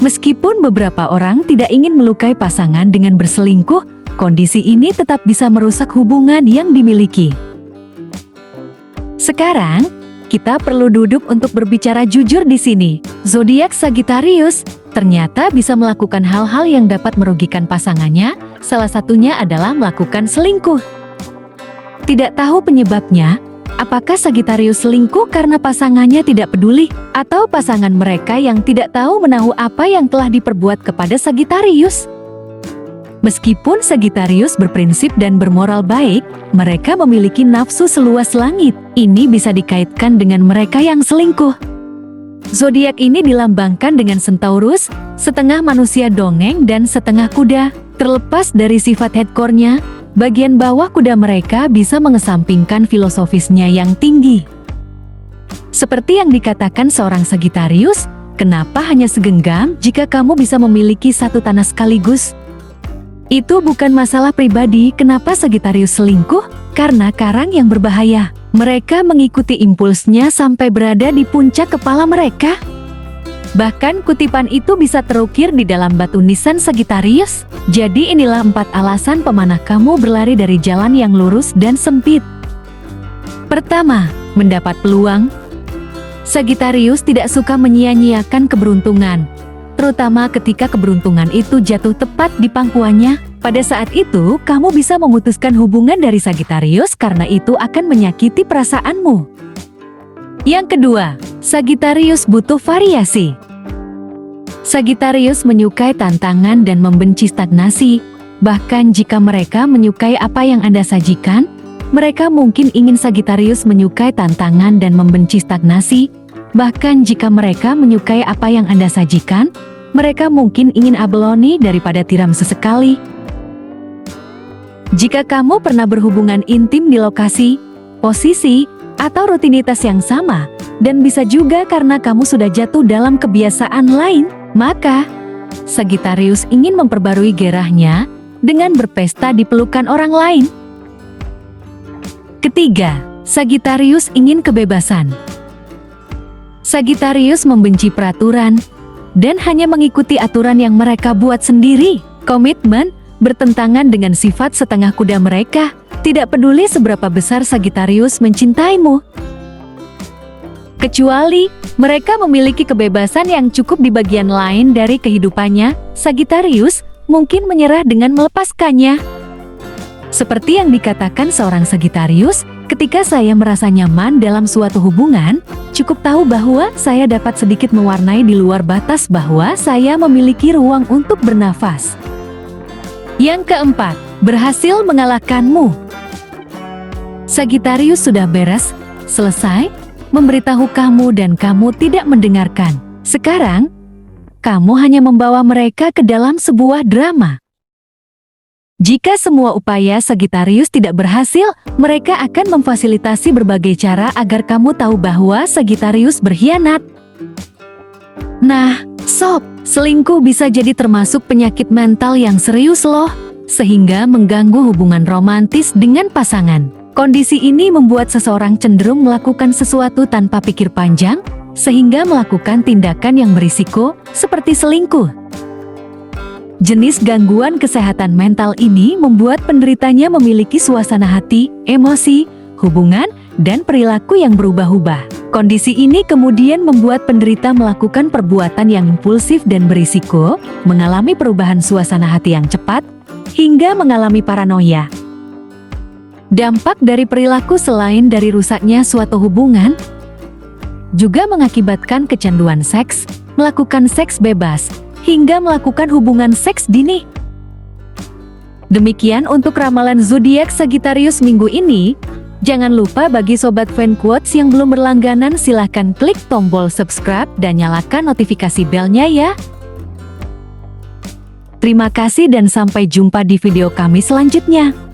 Meskipun beberapa orang tidak ingin melukai pasangan dengan berselingkuh, kondisi ini tetap bisa merusak hubungan yang dimiliki. Sekarang, kita perlu duduk untuk berbicara jujur di sini. Zodiak Sagittarius ternyata bisa melakukan hal-hal yang dapat merugikan pasangannya, salah satunya adalah melakukan selingkuh. Tidak tahu penyebabnya, apakah Sagittarius selingkuh karena pasangannya tidak peduli, atau pasangan mereka yang tidak tahu menahu apa yang telah diperbuat kepada Sagittarius? Meskipun Sagittarius berprinsip dan bermoral baik, mereka memiliki nafsu seluas langit. Ini bisa dikaitkan dengan mereka yang selingkuh. Zodiak ini dilambangkan dengan Centaurus, setengah manusia dongeng dan setengah kuda. Terlepas dari sifat headcore-nya, bagian bawah kuda mereka bisa mengesampingkan filosofisnya yang tinggi. Seperti yang dikatakan seorang Sagittarius, kenapa hanya segenggam jika kamu bisa memiliki satu tanah sekaligus? Itu bukan masalah pribadi. Kenapa Sagittarius selingkuh? Karena karang yang berbahaya. Mereka mengikuti impulsnya sampai berada di puncak kepala mereka. Bahkan kutipan itu bisa terukir di dalam batu nisan Sagittarius. Jadi inilah 4 alasan pemanah kamu berlari dari jalan yang lurus dan sempit. Pertama, mendapat peluang. Sagittarius tidak suka menyia-nyiakan keberuntungan, terutama ketika keberuntungan itu jatuh tepat di pangkuannya. Pada saat itu, kamu bisa memutuskan hubungan dari Sagittarius karena itu akan menyakiti perasaanmu. Yang kedua, Sagittarius butuh variasi. Sagittarius menyukai tantangan dan membenci stagnasi. Bahkan jika mereka menyukai apa yang Anda sajikan, mereka mungkin ingin Sagittarius menyukai tantangan dan membenci stagnasi. Bahkan jika mereka menyukai apa yang Anda sajikan, mereka mungkin ingin abalone daripada tiram sesekali. Jika kamu pernah berhubungan intim di lokasi, posisi, atau rutinitas yang sama, dan bisa juga karena kamu sudah jatuh dalam kebiasaan lain, maka Sagittarius ingin memperbarui gairahnya dengan berpesta di pelukan orang lain. Ketiga, Sagittarius ingin kebebasan. Sagittarius membenci peraturan dan hanya mengikuti aturan yang mereka buat sendiri. Komitmen bertentangan dengan sifat setengah kuda mereka. Tidak peduli seberapa besar Sagittarius mencintaimu, kecuali mereka memiliki kebebasan yang cukup di bagian lain dari kehidupannya, Sagittarius mungkin menyerah dengan melepaskannya. Seperti yang dikatakan seorang Sagittarius, ketika saya merasa nyaman dalam suatu hubungan, cukup tahu bahwa saya dapat sedikit mewarnai di luar batas bahwa saya memiliki ruang untuk bernafas. Yang keempat, berhasil mengalahkanmu. Sagittarius sudah beres, selesai, memberitahu kamu dan kamu tidak mendengarkan. Sekarang, kamu hanya membawa mereka ke dalam sebuah drama. Jika semua upaya Sagittarius tidak berhasil, mereka akan memfasilitasi berbagai cara agar kamu tahu bahwa Sagittarius berkhianat. Nah, sob, selingkuh bisa jadi termasuk penyakit mental yang serius loh, sehingga mengganggu hubungan romantis dengan pasangan. Kondisi ini membuat seseorang cenderung melakukan sesuatu tanpa pikir panjang, sehingga melakukan tindakan yang berisiko, seperti selingkuh. Jenis gangguan kesehatan mental ini membuat penderitanya memiliki suasana hati, emosi, hubungan, dan perilaku yang berubah-ubah. Kondisi ini kemudian membuat penderita melakukan perbuatan yang impulsif dan berisiko, mengalami perubahan suasana hati yang cepat, hingga mengalami paranoia. Dampak dari perilaku selain dari rusaknya suatu hubungan, juga mengakibatkan kecanduan seks, melakukan seks bebas, hingga melakukan hubungan seks dini. Demikian untuk ramalan zodiak Sagittarius minggu ini. Jangan lupa bagi sobat fan quotes yang belum berlangganan silahkan klik tombol subscribe dan nyalakan notifikasi belnya ya. Terima kasih dan sampai jumpa di video kami selanjutnya.